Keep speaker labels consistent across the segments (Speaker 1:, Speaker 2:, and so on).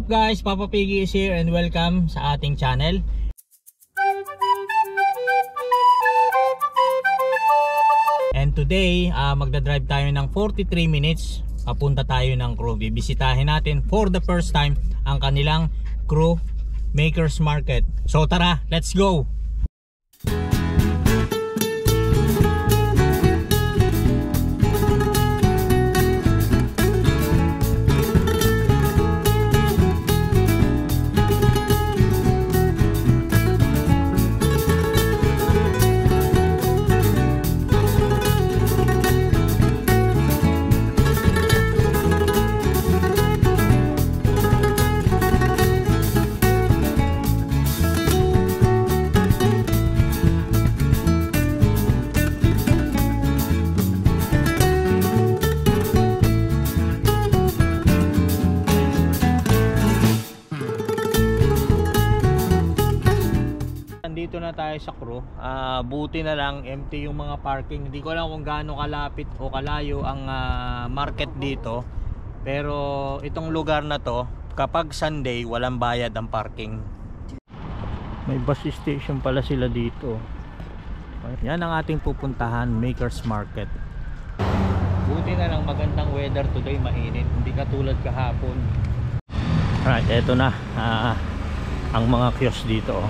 Speaker 1: up guys? Papa Piggy is here and welcome sa ating channel. And today, magdadrive tayo ng 43 minutes. Papunta tayo ng Crew. Bibisitahin natin for the first time ang kanilang Crew Makers Market. So tara, let's go! Dito na tayo sa Crew. Buti na lang empty yung mga parking. Hindi ko alam kung gaano kalapit o kalayo ang market dito. Pero itong lugar na to, kapag Sunday, walang bayad ang parking. May bus station pala sila dito. Yan ang ating pupuntahan, Makers Market. Buti na lang magandang weather today, mainit. Hindi katulad kahapon. Alright, eto na. Ang mga kiosk dito.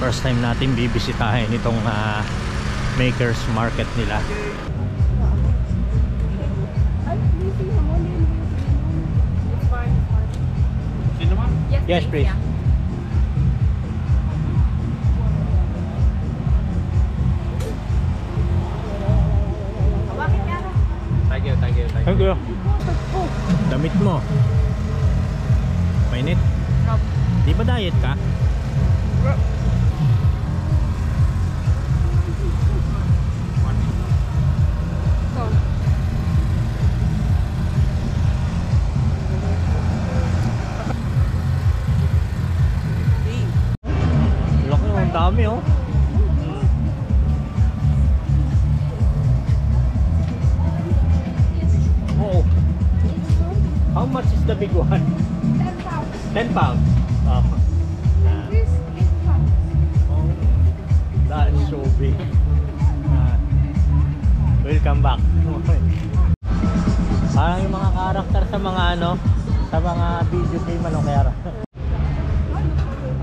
Speaker 1: First time natin bibisitahin itong Makers Market nila. Yes, please. Thank you. Damit mo. Mainit? Di ba diet ka? Laki, ang dami oh. Oh. How much is the big one? 10 pounds. Oh.
Speaker 2: This is fun.
Speaker 1: Oh, that is so big. Welcome back. Parang yung mga karakter sa mga sa mga video game kaya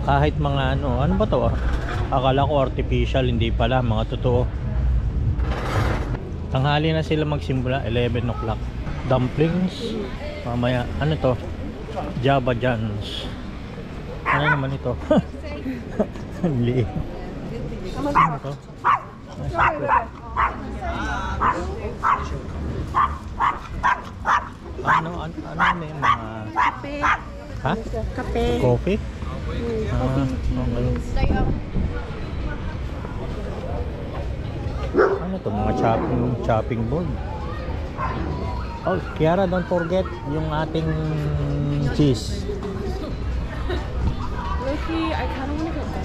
Speaker 1: kahit mga ano ba to? Akala ko artificial, hindi pala, mga totoo. Tanghali na sila magsimula, 11 o'clock. Dumplings. Mamaya, ano to? Java John's. Ano naman ito? Liit. Ano to? Ano yung mga...
Speaker 2: Kape.
Speaker 1: Ha?
Speaker 2: Kape.
Speaker 1: Coffee?
Speaker 2: Coffee.
Speaker 1: Okay. Ano to? Mga chopping board. Oh, Kiara, don't forget yung ating cheese.
Speaker 2: Lucky, I kind of want to get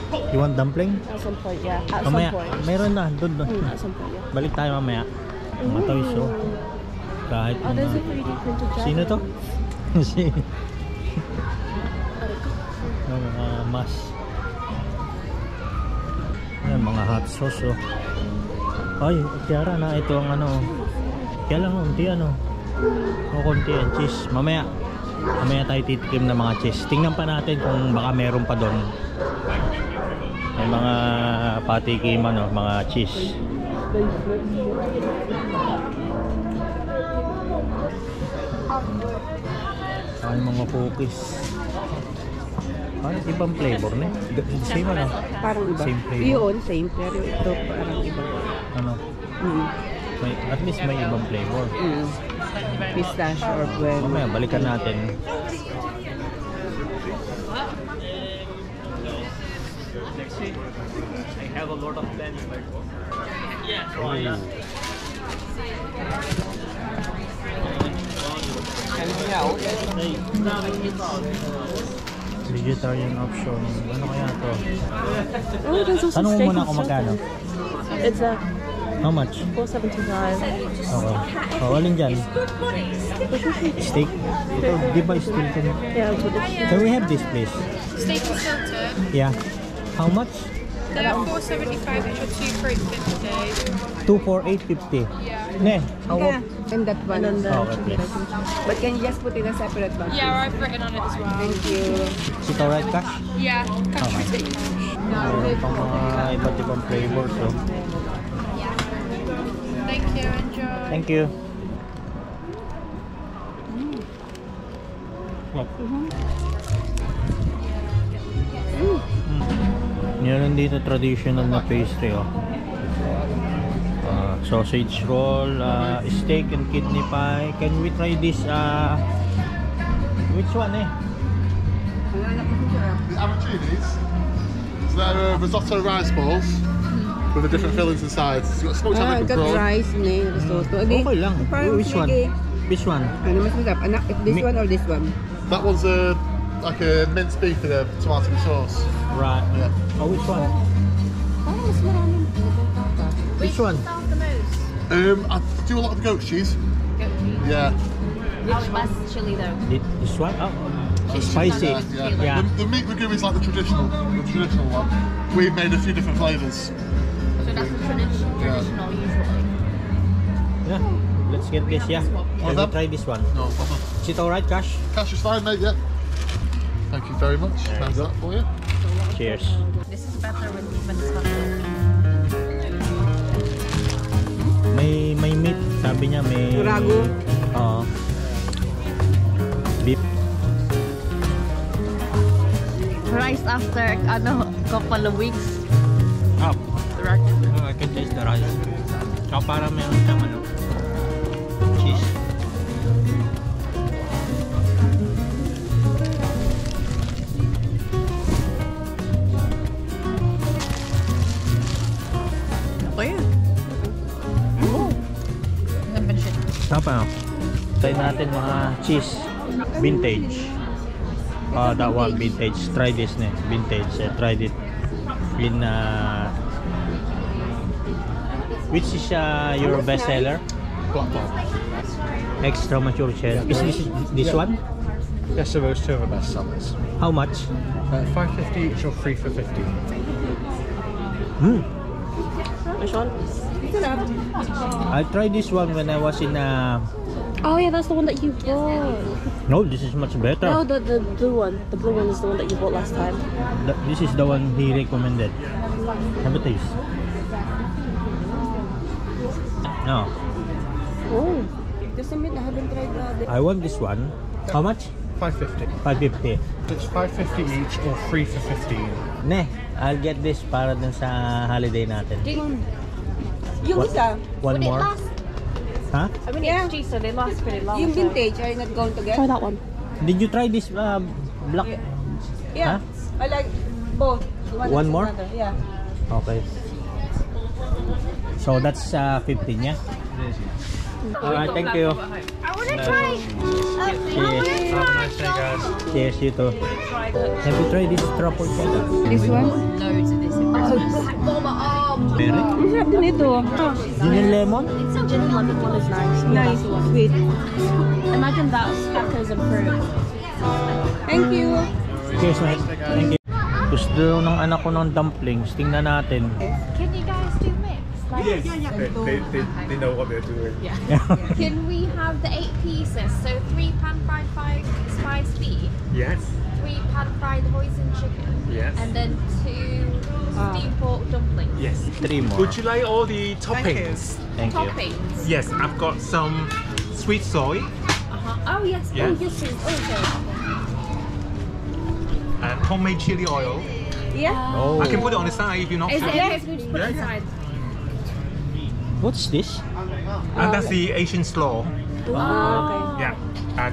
Speaker 2: dumpling.
Speaker 1: You want dumpling?
Speaker 2: At some point, yeah. At
Speaker 1: Mamaya,
Speaker 2: some point.
Speaker 1: meron na, doon.
Speaker 2: At some point, yeah.
Speaker 1: Balik tayo mamaya. Mga toys, oh. Kahit
Speaker 2: Oh, there's a 3D printed jacket.
Speaker 1: sino to? Mga mas. Ayan, mga hot sauce, oh. Ay, Kiara na, ito ang kaya lang, konti konti ang cheese. Mamaya tayo titikim ng mga cheese. Tingnan pa natin kung baka meron pa doon. May mga patikiman, mga cheese. Ay, mga cookies. Parang ibang flavor na. Same
Speaker 2: Parang iba.
Speaker 1: Same flavor.
Speaker 2: Yun, same. Pero ito parang iba.
Speaker 1: At least may ibang flavor.
Speaker 2: Pistachio or bueno.
Speaker 1: Mamaya balikan natin. I have a lot of plans. Yeah, vegetarian option. Ano kaya to?
Speaker 2: Oh, there's also
Speaker 1: Tanong mo
Speaker 2: steak
Speaker 1: muna
Speaker 2: and
Speaker 1: kung magkano.
Speaker 2: It's a
Speaker 1: How much?
Speaker 2: $4.75.
Speaker 1: Okay. Oh, alin dyan? Steak? Ito, di ba steak?
Speaker 2: Yeah, that's what it is.
Speaker 1: Can we have this, please?
Speaker 3: Steak and filter.
Speaker 1: Yeah. How much?
Speaker 3: They're $4.75 each or 2 for $8.50.
Speaker 1: 2 for 8.50.
Speaker 3: Yeah.
Speaker 1: Ne, how
Speaker 4: Yeah, and that one.
Speaker 2: And then the
Speaker 1: Okay, please.
Speaker 4: But can you just put in a separate box?
Speaker 3: Yeah, I've written on it as well.
Speaker 4: Thank you.
Speaker 1: Is it alright, Cash?
Speaker 3: Yeah, country
Speaker 1: Okay.
Speaker 3: steak.
Speaker 1: Meron pang mga iba't ibang flavors, so.
Speaker 3: Thank you, enjoy.
Speaker 1: Thank you. Meron dito traditional na pastry, oh. Sausage roll, steak and kidney pie. Can we try this? Which one, eh?
Speaker 5: The arancinis. So they're risotto rice balls with the different fillings inside. It's got smoked
Speaker 4: Ah,
Speaker 5: salmon
Speaker 4: got
Speaker 5: prawn.
Speaker 4: rice na risotto. Again,
Speaker 1: Okay lang.
Speaker 4: parang
Speaker 1: Which one?
Speaker 4: sige.
Speaker 1: Which one?
Speaker 4: Ano mas masarap? Anak, this one or this one?
Speaker 5: That one's like a minced beef with a tomato sauce.
Speaker 1: Right.
Speaker 5: Yeah.
Speaker 1: Oh, which one?
Speaker 4: Parang mas maraming
Speaker 1: Which one?
Speaker 5: I do a lot of goat cheese. Yeah.
Speaker 2: Which less chili though?
Speaker 1: This one? Oh, spicy.
Speaker 5: Yeah.
Speaker 1: Yeah.
Speaker 5: The meat ragu is like the traditional one. We've made a few different flavours.
Speaker 2: So that's the traditional usually.
Speaker 1: Yeah. Let's get this, yeah. Can we
Speaker 5: that?
Speaker 1: try this one?
Speaker 5: No problem.
Speaker 1: Is it alright, Cash?
Speaker 5: Cash is fine, mate. Yeah. Thank you very much.
Speaker 1: There you
Speaker 5: Thanks
Speaker 1: go.
Speaker 5: that for you.
Speaker 1: Cheers.
Speaker 2: This is better when it's hot.
Speaker 1: May meat, sabi niya may
Speaker 4: Ragu.
Speaker 1: Beef.
Speaker 2: Rice after couple of weeks.
Speaker 1: Oh,
Speaker 2: The rice.
Speaker 1: I can taste the rice. Tsaka parang meron siyang cheese.
Speaker 2: Okay.
Speaker 1: Tapa. Try natin mga cheese. Vintage. That one vintage. Try this ne. Vintage. I tried it in which is your best seller?
Speaker 5: Black ball.
Speaker 1: Extra mature shell. Is this one?
Speaker 6: Yes, so those two are the best sellers.
Speaker 1: How much?
Speaker 6: $5.50 each or 3 for $50.
Speaker 2: Which one?
Speaker 1: I tried this one when I was in
Speaker 2: Oh yeah, that's the one that you bought.
Speaker 1: no, this is much better.
Speaker 2: No, the blue one. The blue one is the one that you bought last time.
Speaker 1: This is the one he recommended. Have a taste. No,
Speaker 2: Oh.
Speaker 4: Just a minute, I haven't tried the
Speaker 1: I want this one. How much?
Speaker 6: $5.50.
Speaker 1: 550.
Speaker 6: It's $5.50 each or 3 for $15.
Speaker 1: Ne, I'll get this para dun sa holiday natin.
Speaker 4: Yung
Speaker 1: What?
Speaker 4: isa,
Speaker 1: One more? Huh?
Speaker 2: I mean,
Speaker 4: Yeah.
Speaker 2: it's cheese, so they last pretty long.
Speaker 4: yung
Speaker 2: so-
Speaker 4: vintage, are you not going to get?
Speaker 2: Try that one.
Speaker 1: Did you try this black?
Speaker 4: Yeah. I like both.
Speaker 1: One
Speaker 4: and
Speaker 1: more?
Speaker 4: another, yeah.
Speaker 1: Okay. So that's 15, yeah? Alright, thank you.
Speaker 3: I want to try.
Speaker 1: Cheers.
Speaker 6: Have a nice day, guys.
Speaker 1: Cheers, you too. Have you tried this truffle cheddar?
Speaker 4: This one?
Speaker 2: Loads of this in Christmas.
Speaker 1: Berry?
Speaker 4: Ang sarap din ito.
Speaker 1: Gin and lemon?
Speaker 2: It's a gin and lemon one is nice.
Speaker 4: Nice, sweet.
Speaker 2: Imagine that speckles and fruit.
Speaker 4: Thank you.
Speaker 1: Cheers, mate. Thank you. Gusto daw ng anak ko ng dumplings. Tingnan natin.
Speaker 3: Can you guys do mix? Like,
Speaker 6: They know what they're doing.
Speaker 3: can we have the 8 pieces? So 3 pan fried spiced beef,
Speaker 6: Yes.
Speaker 3: 3 pan fried hoisin chicken,
Speaker 6: Yes.
Speaker 3: and then 2 steamed pork dumplings.
Speaker 6: Yes.
Speaker 1: 3 more.
Speaker 6: Would you like all the toppings?
Speaker 1: Thank you.
Speaker 3: Toppings.
Speaker 6: Yes, I've got some sweet soy
Speaker 3: Oh yes.
Speaker 6: Yeah.
Speaker 3: Oh yes. Please. Oh sorry.
Speaker 6: and homemade chili oil.
Speaker 4: Yeah.
Speaker 1: Oh.
Speaker 6: I can put it on the side if you're not
Speaker 3: Is
Speaker 6: sure.
Speaker 3: it okay for me to put it
Speaker 6: Yeah.
Speaker 3: inside?
Speaker 1: What's this?
Speaker 6: And that's the Asian slaw.
Speaker 3: Oh.
Speaker 6: Yeah.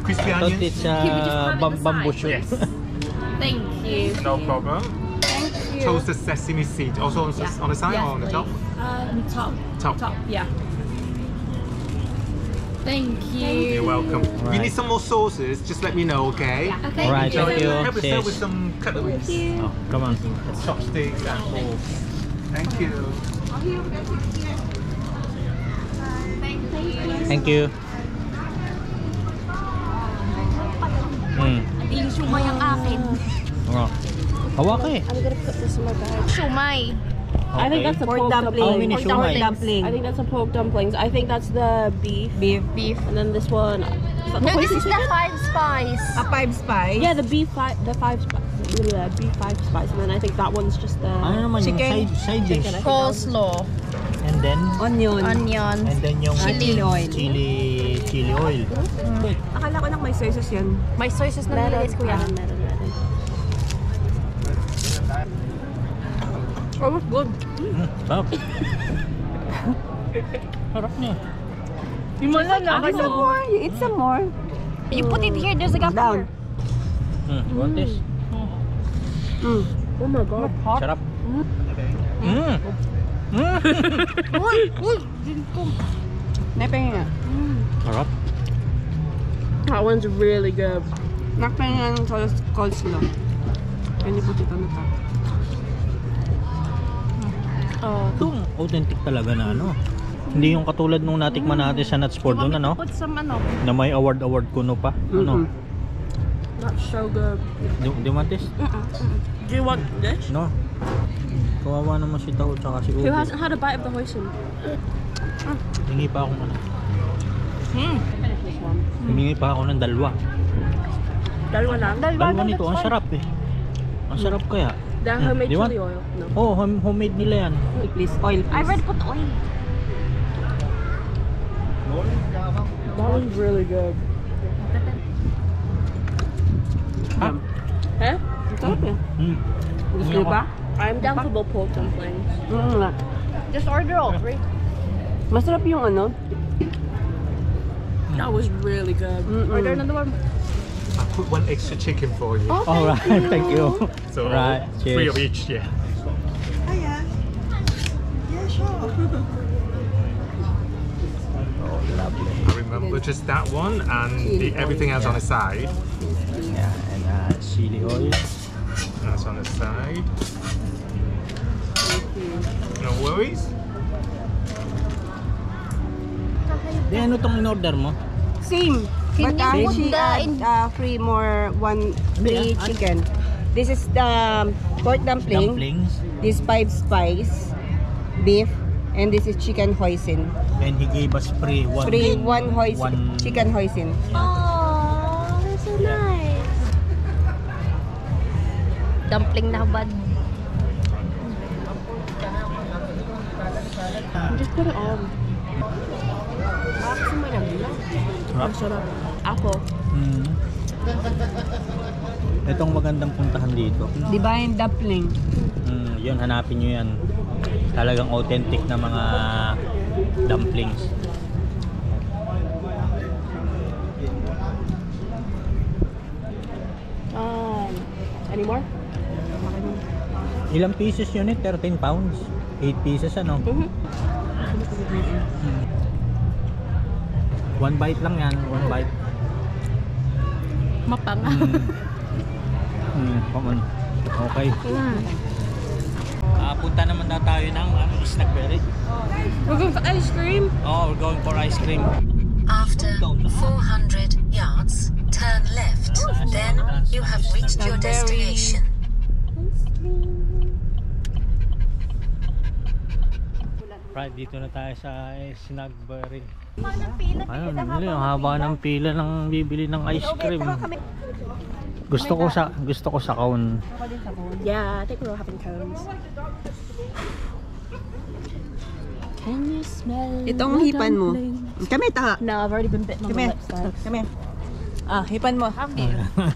Speaker 6: Crispy
Speaker 1: I thought
Speaker 6: onions.
Speaker 1: it's
Speaker 3: Can we just have it on the
Speaker 1: bamboo
Speaker 3: side?
Speaker 1: shoot.
Speaker 6: Yes.
Speaker 3: Thank you.
Speaker 6: No problem. Toasted sesame seed. Also on, on the side
Speaker 3: Yes,
Speaker 6: or on the top?
Speaker 3: Top.
Speaker 6: Top.
Speaker 3: Top. Yeah. Thank you.
Speaker 6: You're welcome. If you
Speaker 1: Right.
Speaker 6: need some more sauces, just let me know, okay?
Speaker 3: Okay.
Speaker 1: Alright,
Speaker 6: So
Speaker 1: thank you.
Speaker 6: help yourself with
Speaker 1: Cheers.
Speaker 6: some cutleries.
Speaker 1: Oh, come on.
Speaker 6: Chopsticks and forks. Thank you.
Speaker 1: Thank you.
Speaker 3: Hindi yung shumay ang akin.
Speaker 1: Oh. Hawak eh.
Speaker 2: I'm gonna put this in my bag.
Speaker 3: Shumay.
Speaker 4: I think that's the pork dumpling.
Speaker 1: How many shumai?
Speaker 4: dumpling.
Speaker 2: I think that's the pork dumplings. I think that's the beef.
Speaker 3: Beef.
Speaker 2: And then this one.
Speaker 3: No, this is the 5 spice.
Speaker 4: A 5 spice.
Speaker 2: Yeah, the beef five spice. Yeah, beef 5 spice. And then I think that one's just the
Speaker 1: Ano naman yung
Speaker 4: Chicken.
Speaker 1: side dish?
Speaker 3: Coleslaw.
Speaker 1: And then?
Speaker 4: Onion.
Speaker 3: Onion.
Speaker 1: And then yung
Speaker 4: Chili oil.
Speaker 1: Chili oil. Wait.
Speaker 4: Akala ko lang may soy sauce yan.
Speaker 3: May soy sauce na nilagay ko yan.
Speaker 2: meron.
Speaker 3: Oh, it's good.
Speaker 1: Sarap. Sarap niya.
Speaker 4: Eat some more. You eat some more.
Speaker 3: You put it here, there's a gap
Speaker 4: Down.
Speaker 3: here.
Speaker 1: You want this?
Speaker 4: Mm.
Speaker 2: Oh my god.
Speaker 1: Sarap.
Speaker 4: Nepeng nga.
Speaker 1: Sarap.
Speaker 2: That one's really good.
Speaker 4: Nakpeng nga ng coleslaw. Can you put it on the top?
Speaker 1: Itong authentic talaga na ano. Hindi yung katulad nung natikman natin sa Nuts for doon, ano?
Speaker 3: Put some ano.
Speaker 1: Na may award kuno pa. Ano?
Speaker 2: That's so good.
Speaker 1: Do you want this?
Speaker 2: Do you want this?
Speaker 1: No. Kawawa naman si Tao tsaka si Ube.
Speaker 2: Who hasn't had a bite of the hoisin?
Speaker 1: Hingi pa ako ano.
Speaker 2: Finish this one.
Speaker 1: Humingi pa ako ng dalawa.
Speaker 2: Dalawa lang?
Speaker 1: Dalawa nito, ang sarap eh. Ang sarap kaya.
Speaker 2: They're homemade
Speaker 1: Do you want?
Speaker 2: chili oil. No.
Speaker 1: Oh, homemade nila yan.
Speaker 4: Please, oil please.
Speaker 3: I already put oil.
Speaker 2: That one's really good.
Speaker 1: Ah.
Speaker 2: Huh?
Speaker 4: Sarap yan. Gusto niyo ba?
Speaker 2: I'm down for both pork dumplings.
Speaker 4: Nga.
Speaker 3: Just order all 3.
Speaker 4: Masarap yung ano.
Speaker 2: That was really good.
Speaker 3: Order another one.
Speaker 6: I put one extra chicken for you.
Speaker 1: Alright, thank you.
Speaker 6: So
Speaker 1: Right,
Speaker 6: 3 of
Speaker 1: cheers.
Speaker 6: each, yeah.
Speaker 1: Oh, lovely.
Speaker 6: I remember just that one and everything else on the side.
Speaker 1: Yeah, and chili oil.
Speaker 6: That's on the side. No worries.
Speaker 1: Di ano tong in-order mo?
Speaker 4: Same. But
Speaker 3: Can you put
Speaker 4: she
Speaker 3: the
Speaker 4: add free more free chicken. This is the pork dumpling.
Speaker 1: Dumplings.
Speaker 4: This 5 spice beef, and this is chicken hoisin.
Speaker 1: And he gave us free
Speaker 4: One hoisin, chicken hoisin.
Speaker 3: Oh, that's so nice. Dumpling na bad.
Speaker 2: Just put it on.
Speaker 1: Sarap.
Speaker 2: Apple.
Speaker 1: Itong magandang puntahan dito.
Speaker 4: Divine dumpling.
Speaker 1: Yun, hanapin nyo yan. Talagang authentic na mga dumplings.
Speaker 2: Any more?
Speaker 1: Ilang pieces yun eh? 13 pounds. 8 pieces ano? One bite lang yan. One bite.
Speaker 3: Mapanga.
Speaker 1: Come on. Okay. Punta naman na tayo ng Snackberry.
Speaker 2: We're going for ice cream.
Speaker 1: Oh, we're going for ice cream.
Speaker 7: After 400 yards, turn left. Then you have reached your destination.
Speaker 1: Right, dito na tayo sa Snackberry.
Speaker 3: Pila.
Speaker 1: Ayun, ang haba ng pila ng bibili ng ice cream. Gusto ko sa cone.
Speaker 2: Yeah, I think we're all having cones. Can you smell
Speaker 4: Itong
Speaker 2: the
Speaker 4: hipan mo.
Speaker 2: dumplings?
Speaker 4: Kami, taha.
Speaker 2: No, I've already been bitten on the
Speaker 4: Kami.
Speaker 2: lips. Guys.
Speaker 4: Kami. Hipan mo.
Speaker 1: Hipan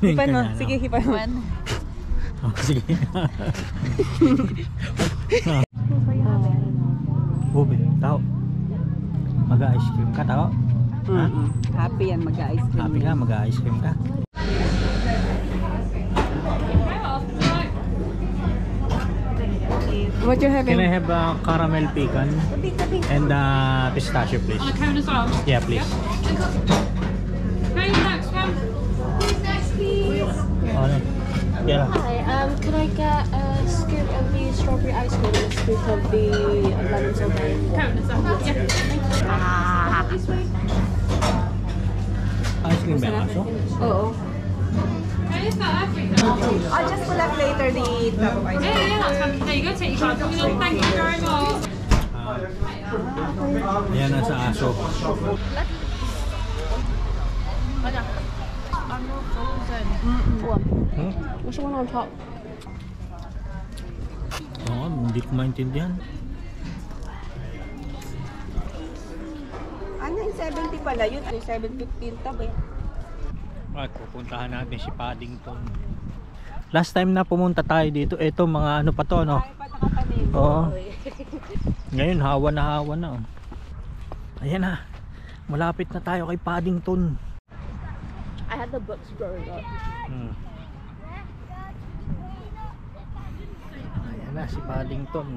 Speaker 4: Hipan mo. Sige, hipan mo.
Speaker 1: Oh, sige. Ube, tao. Mag-ice cream ka, tao?
Speaker 4: Happy yan mag-ice cream.
Speaker 1: Happy ka, mag-ice cream ka.
Speaker 4: What you having?
Speaker 1: Can I have caramel pecan and pistachio, please?
Speaker 8: On a cone as well.
Speaker 1: Yeah, please.
Speaker 8: Hey, next one.
Speaker 1: Oh, no. Yeah.
Speaker 3: Hi, can I get a
Speaker 2: scoop of the strawberry ice cream and a scoop of the lemon sorbet.
Speaker 1: Ice cream ba yung aso?
Speaker 4: Oo.
Speaker 8: Hey, is that everything?
Speaker 4: I'll just collect later the tub of ice cream.
Speaker 8: Yeah, that's fine. There you go, take your card. Thank you very much.
Speaker 1: Ayan na sa aso. Hmm?
Speaker 2: What's the one on top?
Speaker 1: Oo, hindi ko maintindihan.
Speaker 4: Ano yung 70 pala yun? Ano yung 715 tab eh?
Speaker 1: At pupuntahan natin si Paddington. Last time na pumunta tayo dito, eto mga ano pa to, no? Oo. Ngayon hawa na oh. Ayan na. Malapit na tayo kay Paddington.
Speaker 2: I had the books growing up.
Speaker 1: Ayan na si Paddington.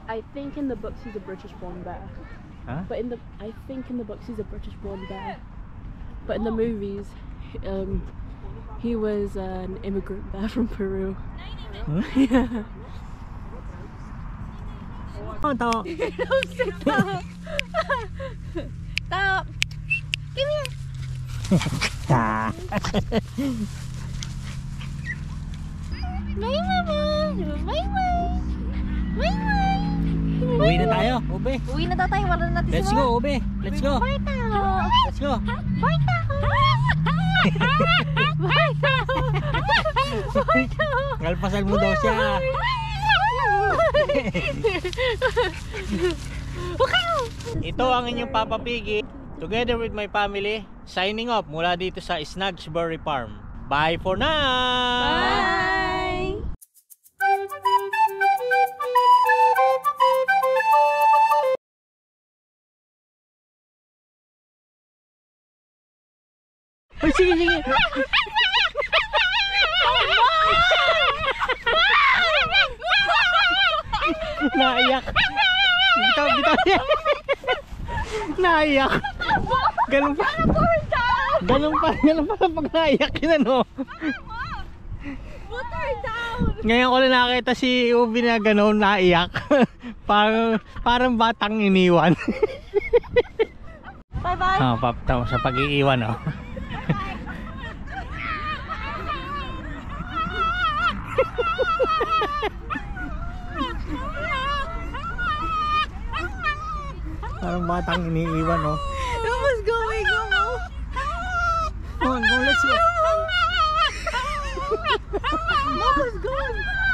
Speaker 2: I think in the books he's a British-born bear.
Speaker 1: Huh?
Speaker 2: But I think in the books he's a British-born bear. But in the movies, he was an immigrant bear from Peru.
Speaker 1: Hmm?
Speaker 2: Yeah.
Speaker 1: Oh, tao.
Speaker 3: Stop! Give here! Bye, Mama! Bye, bye! Bye, bye!
Speaker 1: Uwi na tayo, Ube.
Speaker 3: Uwi na daw tayo, wala na natin
Speaker 1: Let's go, Ube. Let's go.
Speaker 3: Bye, tao!
Speaker 1: Let's go.
Speaker 3: Bye, tao! Bye, tao! Bye, tao!
Speaker 1: Ngalpasal mo daw siya. Ito ang inyong Papa Piggy. Together with my family, signing off mula dito sa Snagsbury Farm. Bye for now!
Speaker 2: Bye!
Speaker 1: Uy, sige. Naiyak. Bitaw niya. Naiyak. Ganun pa pag naiyak yun, ano. Ngayon ko lang nakita si Ubi na gano'n naiyak. parang batang iniwan.
Speaker 3: Bye-bye!
Speaker 1: Oh, tapos sa pag-iiwan, oh. Parang batang iniiwan, oh.
Speaker 3: What was going on?
Speaker 1: Come on, let's go.
Speaker 3: What was going on?